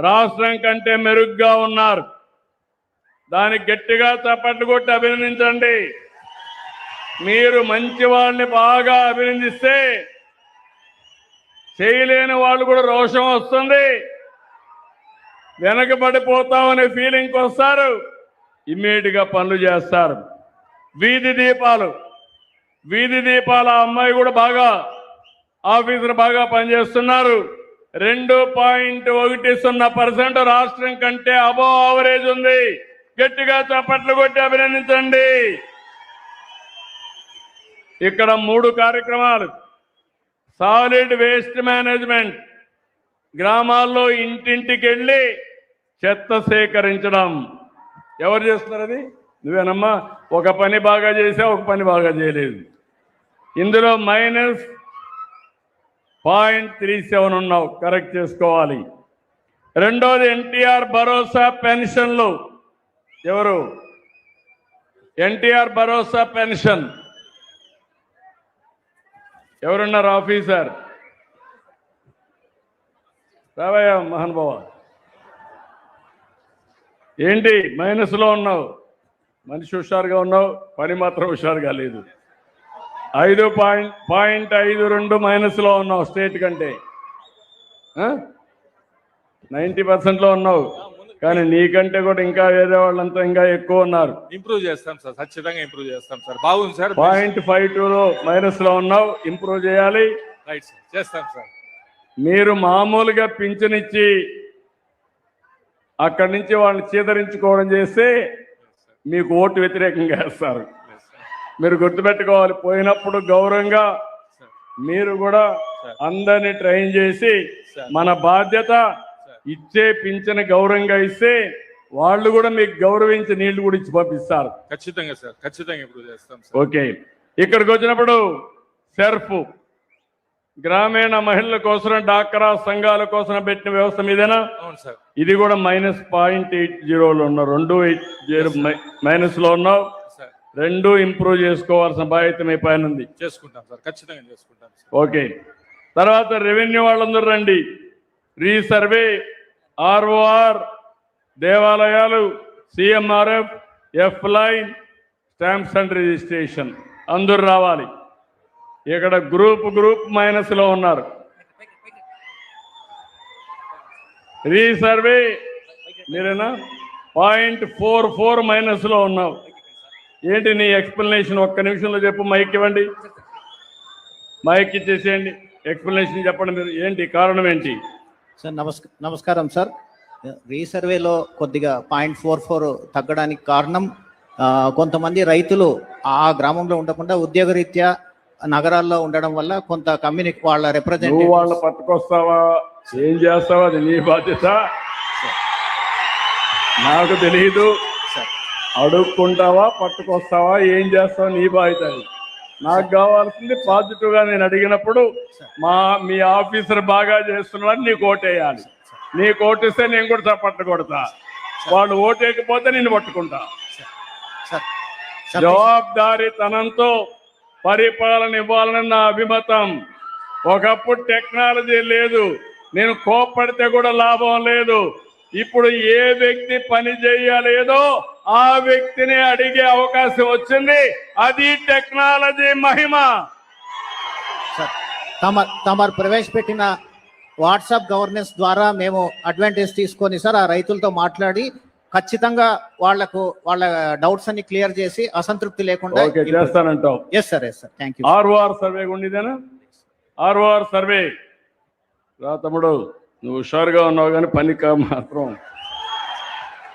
రాష్ట్రం కంటే మెరుగ్గా ఉన్నారు. దానికి గట్టిగా చప్పట్లు కొట్టి అభినందించండి. మీరు మంచి వాళ్ళని బాగా అభినందిస్తే చేయలేని వాళ్ళు కూడా రోషం వస్తుంది, వెనకబడిపోతామనే ఫీలింగ్కి వస్తారు, ఇమ్మీడియట్గా పనులు చేస్తారు. వీధి దీపాల అమ్మాయి కూడా బాగా ఆఫీసర్ బాగా పనిచేస్తున్నారు. 2.10% రాష్ట్రం కంటే అబోవ్ యావరేజ్ ఉంది. గట్టిగా చప్పట్లు కొట్టి అభినందించండి. ఇక్కడ 3 కార్యక్రమాలు. సాలిడ్ వేస్ట్ మేనేజ్మెంట్, గ్రామాల్లో ఇంటింటికి వెళ్ళి చెత్త సేకరించడం. ఎవరు చేస్తున్నారు అది? నువ్వేనమ్మా. ఒక పని బాగా చేసావు, ఒక పని బాగా చేయలేదు. ఇందులో -0.37 ఉన్నావు, కరెక్ట్ చేసుకోవాలి. రెండోది ఎన్టీఆర్ భరోసా పెన్షన్లు. ఎవరు? ఎన్టీఆర్ భరోసా పెన్షన్ ఎవరున్నారు? ఆఫీసర్ రావయ్యా మహానుభావ. ఏంటి మైనస్లో ఉన్నావు? మనిషి హుషారుగా ఉన్నావు, పని మాత్రం హుషారుగా లేదు. 5.52 మైనస్లో ఉన్నావు స్టేట్ కంటే. 90%లో ఉన్నావు, కానీ నీకంటే కూడా ఇంకా వేరే వాళ్ళంతా ఇంకా ఎక్కువ ఉన్నారు. ఇంప్రూవ్ చేస్తాం సార్, ఖచ్చితంగా ఇంప్రూవ్ చేస్తాం సార్. బాగుంది సార్. 0.52లో మైనస్లో ఉన్నావు, ఇంప్రూవ్ చేయాలి. రైట్ సార్, చేస్తాం సార్. మీరు మామూలుగా పింఛనిచ్చి అక్కడి నుంచి వాళ్ళని చీదరించుకోవడం చేస్తే మీకు ఓటు వ్యతిరేకంగా వేస్తారు. మీరు గుర్తుపెట్టుకోవాలి. పోయినప్పుడు గౌరవంగా మీరు కూడా అందరినీ ట్రైన్ చేసి, మన బాధ్యత ఇచ్చే పింఛను గౌరవంగా ఇస్తే వాళ్ళు కూడా మీకు గౌరవించి నీళ్లు కూడా ఇచ్చి పంపిస్తారు. ఖచ్చితంగా సార్, ఖచ్చితంగా ఇంప్రూవ్ చేస్తాం సార్. ఓకే. ఇక్కడికి వచ్చినప్పుడు సెర్ఫ్ గ్రామీణ మహిళల కోసం, డాక్రా సంఘాల కోసం పెట్టిన వ్యవస్థ మీదేనా? అవును సార్. ఇది కూడా -0.80లో ఉన్నావు, 2.80 మైనస్లో ఉన్నావు. రెండు ఇంప్రూవ్ చేసుకోవాల్సిన బాధ్యత మీ పైన ఉంది. చేసుకుంటాం సార్, ఖచ్చితంగా చేసుకుంటాం సార్. ఓకే. తర్వాత రెవెన్యూ వాళ్ళందరూ రండి. రీసర్వే, ఆర్ఓఆర్, దేవాలయాలు, CMRF, F line, stamps and registration అందరూ రావాలి. ఇక్కడ గ్రూప్ మైనస్లో ఉన్నారు. రీసర్వే మీరేనా? 0.44 మైనస్లో ఉన్నావు. ఏంటి నీ ఎక్స్ప్లెనేషన్? ఒక్క నిమిషంలో చెప్పు. మైక్ ఇవ్వండి, మైక్ ఇచ్చేసేయండి. ఎక్స్ప్లెనేషన్ చెప్పండి. మీరు ఏంటి కారణం ఏంటి? సార్ నమస్కారం సార్. రీసర్వేలో కొద్దిగా 0.44 తగ్గడానికి కారణం కొంతమంది రైతులు ఆ గ్రామంలో ఉండకుండా ఉద్యోగరీత్యా నగరాల్లో ఉండడం వల్ల కొంత కమ్యూనిటీ వాళ్ళ రిప్రజెంటేటివ్ వాళ్ళ పట్టుకొస్తావా, ఏం చేస్తావా అది నీ బాధ్యత. నాకు తెలియదు. అడుక్కుంటావా, పట్టుకొస్తావా, ఏం చేస్తావా నీ బాధ్యత. నాకు కావాల్సింది పాజిటివ్గా నేను అడిగినప్పుడు మీ ఆఫీసర్ బాగా చేస్తున్నాడని నీకు ఓటేయాలి. నీకు ఓటేస్తే నేను కూడా చప్పట్లు కొడతా. వాళ్ళు ఓటేయకపోతే నేను పట్టుకుంటా. జవాబుదారీతనంతో పరిపాలన ఇవ్వాలని నా అభిమతం. ఒకప్పుడు టెక్నాలజీ లేదు, నేను కోప్పడితే కూడా లాభం లేదు. ఇప్పుడు ఏ వ్యక్తి పని చేయలేదో ఆ వ్యక్తిని అడిగే అవకాశం వచ్చింది. అది టెక్నాలజీ మహిమ. తమరు ప్రవేశపెట్టిన వాట్సాప్ గవర్నెన్స్ ద్వారా మేము అడ్వాంటేజ్ తీసుకొని సార్ ఆ రైతులతో మాట్లాడి ఖచ్చితంగా వాళ్ళ డౌట్స్ అన్ని క్లియర్ చేసి అసంతృప్తి లేకుండా చేస్తానంటావు. Yes sir, yes sir, thank you. ROR survey ఉండేదేనా? ఆర్ఓఆర్ సర్వే రా తమ్ముడు, నువ్వు హుషారుగా ఉన్నావు కానీ పని మాత్రం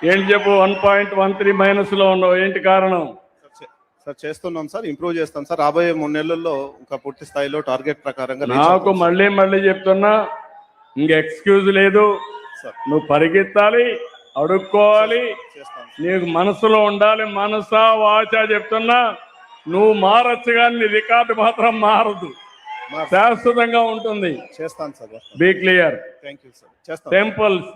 ఏంటి చెప్పు. 1.13 మైనస్లో ఉన్నావు, ఏంటి కారణం? సార్ చేస్తున్నాం సార్, ఇంప్రూవ్ చేస్తాం సార్. రాబోయే 3 నెలల్లో ఇంకా పూర్తి స్థాయిలో టార్గెట్ ప్రకారంగా. నాకు మళ్ళీ చెప్తున్నా, ఇంక ఎక్స్క్యూజ్ లేదు. నువ్వు పరిగెత్తాలి, అడుక్కోవాలి, నీకు మనసులో ఉండాలి. మనసా వాచా చెప్తున్నా, నువ్వు మారచ్చు కానీ నీ రికార్డు మాత్రం మారదు, శాశ్వతంగా ఉంటుంది. చేస్తాను sir. Be clear. Thank you sir. చేస్తాను. టెంపుల్స్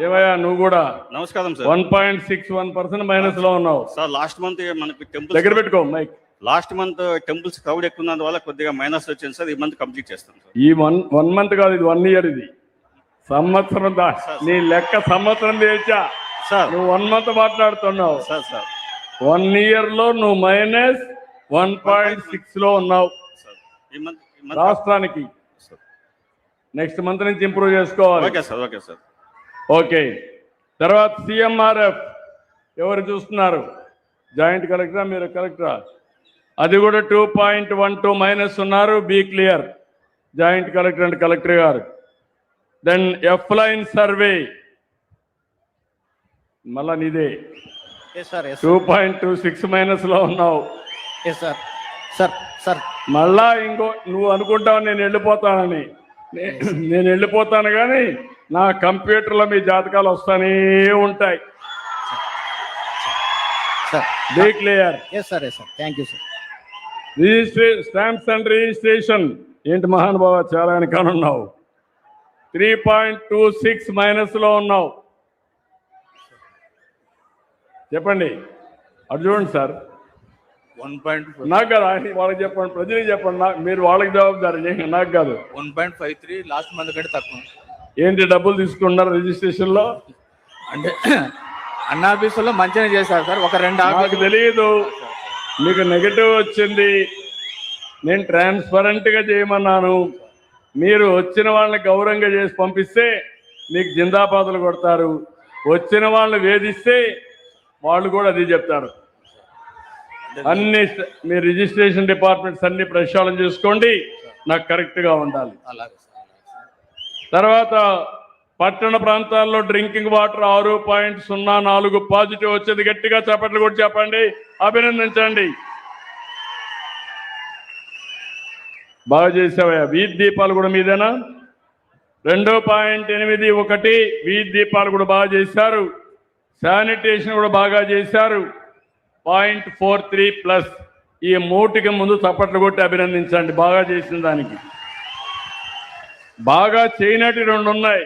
ఏవయ్యా నువ్వు కూడా? నమస్కారం సార్. 1.61% మైనస్లో ఉన్నావు సార్. లాస్ట్ మంత్ మనకి టెంపుల్స్ దగ్గర పెట్టుకో mic. Last month temples crowd ఎక్కువ వల్ల కొద్దిగా మైనస్ వచ్చింది సార్. ఈ మంత్ కంప్లీట్ చేస్తాం సార్. ఈ 1 మంత్ కాదు, ఇది 1 ఇయర్. ఇది సంవత్సరం నీ లెక్క సంవత్సరం తేల్చా. సార్ నువ్వు 1 మంత్ మాట్లాడుతున్నావు. సార్ సార్ 1 ఇయర్ లో నువ్వు -1.6 లో ఉన్నావు సార్ ఈ మంత్ రాష్ట్రానికి. నెక్స్ట్ మంత్ నుంచి ఇంప్రూవ్ చేసుకోవాలి. Okay sir okay sir okay. తర్వాత సిఎంఆర్ఎఫ్ ఎవరు చూస్తున్నారు? జాయింట్ కలెక్టరా మీరు కలెక్టరా? అది కూడా 2.12 మైనస్ ఉన్నారు. Be clear joint collector and collector గారు. దెన్ ఎఫ్ లైన్ సర్వే మళ్ళా నీదే ఎస్ సార్ 2.26 మైనస్ లో ఉన్నావు. ఎస్ సార్ సార్ సార్ మళ్ళా ఇంకో నువ్వు అనుకుంటావు నేను వెళ్ళిపోతానని. నేను వెళ్ళిపోతాను కానీ నా కంప్యూటర్లో మీ జాతకాలు వస్తానే ఉంటాయి. Sir be clear. Yes sir thank you sir. Stamps and registration ఏంటి మహానుభావ చాలా వెనకాలన్నావు. 3.26 మైనస్ లో ఉన్నావు. చెప్పండి. అటు చూడండి సార్. 1.4 నాకు కాదు, వాళ్ళకి చెప్పండి, ప్రజలకు చెప్పండి. మీరు వాళ్ళకి జవాబుదారు, నాకు కాదు. 1.53 లాస్ట్ మంత్ కంటే తక్కువ. ఏంటి డబ్బులు తీసుకున్నారు రిజిస్ట్రేషన్ లో? అంటే అన్న ఆఫీసులో మంచిగా చేశారు సార్. ఒక 2 నాకు తెలియదు, మీకు నెగటివ్ వచ్చింది. నేను ట్రాన్స్పరెంట్ గా చేయమన్నాను. మీరు వచ్చిన వాళ్ళని గౌరవంగా చేసి పంపిస్తే మీకు జిందాబాదులు కొడతారు. వచ్చిన వాళ్ళని వేధిస్తే వాళ్ళు కూడా అది చెప్తారు. అన్ని మీ రిజిస్ట్రేషన్ డిపార్ట్మెంట్స్ అన్ని ప్రక్షాళన చేసుకోండి. నాకు కరెక్ట్ గా ఉండాలి. తర్వాత పట్టణ ప్రాంతాల్లో డ్రింకింగ్ వాటర్ 6.04 పాజిటివ్ వచ్చేది. గట్టిగా చప్పట్లు కూడా చెప్పండి, అభినందించండి. బాగా చేసావయ్యా. వీధి దీపాలు కూడా మీదేనా? 2.81 వీధి దీపాలు కూడా బాగా చేశారు. శానిటేషన్ కూడా బాగా చేశారు. 0.43+. ఈ 3కి ముందు చప్పట్లు కొట్టి అభినందించండి బాగా చేసిన దానికి. బాగా చేయనటి 2 ఉన్నాయి.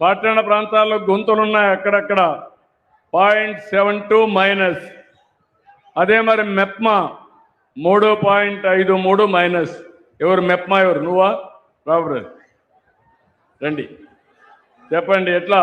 పట్టణ ప్రాంతాల్లో గుంతలు ఉన్నాయి అక్కడక్కడ. 0.72 మైనస్. అదే మరి మెప్మా 3.53 మైనస్. ఎవరు మెప్మా? ఎవరు? నువ్వా? రాబరు రండి చెప్పండి ఎట్లా?